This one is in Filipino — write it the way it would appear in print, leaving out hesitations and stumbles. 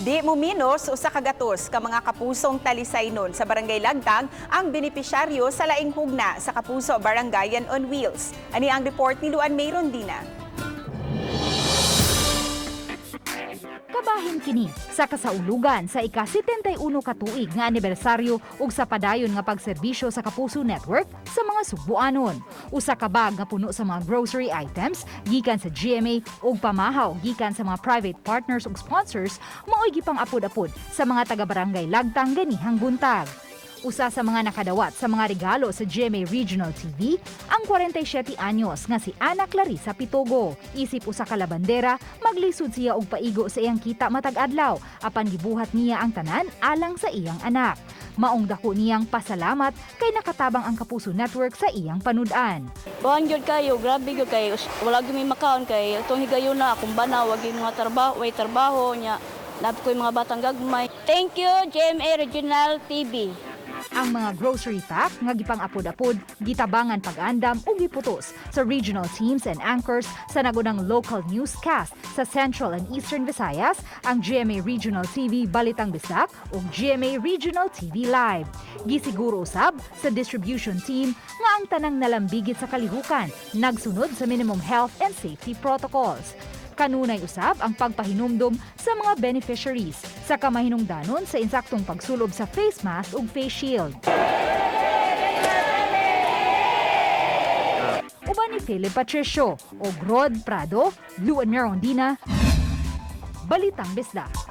Di mo minos usa ka gatos ka mga kapusong talisaynon sa Barangay Lagtang ang benepisyaryo sa laing hugna sa Kapuso Barangayan on Wheels. Ani ang report ni Luan May Rondina. Kabahin kini sa kasaulugan sa ika-71 ka tuig nga anibersaryo ug sa padayon nga pagserbisyo sa Kapuso Network sa mga Sugbuanon. Usa ka bag nga puno sa mga grocery items gikan sa GMA ug pamahaw gikan sa mga private partners ug sponsors mao'y gipang-apod-apod sa mga taga-barangay Lagtang ganihang buntag. Usa sa mga nakadawat sa mga regalo sa GMA Regional TV ang 47 anyos nga si Ana Clarissa Pitogo. Isip usa ka labandera, maglisod siya og paigo sa iyang kita matag adlaw apan gibuhat niya ang tanan alang sa iyang anak. Maong dako niyang pasalamat kay nakatabang ang Kapuso Network sa iyang panud-an. Buwan gyud kayo, grabe gyud kayo. Wala gyud may makaon kay itong higayon na akong bana wag yung mga trabaho nya. Labi ko yung mga batang gagmay. Thank you GMA Regional TV. Ang mga grocery pack nga gipang-apod-apod, gitabangan pag-andam ug giputos sa regional teams and anchors sa nagunang local newscast sa Central and Eastern Visayas, ang GMA Regional TV Balitang Bisdak ug GMA Regional TV Live. Gisiguro usab sa distribution team nga ang tanang nalambigit sa kalihukan nagsunod sa minimum health and safety protocols. Kanunay usab ang pagpahinumdom sa mga beneficiaries sa kamahinungdanon sa insaktong pagsulob sa face mask ug face shield. Uban ni Philip Patricio o Rod Prado, Luan May Rondina, Balitang Bisdak.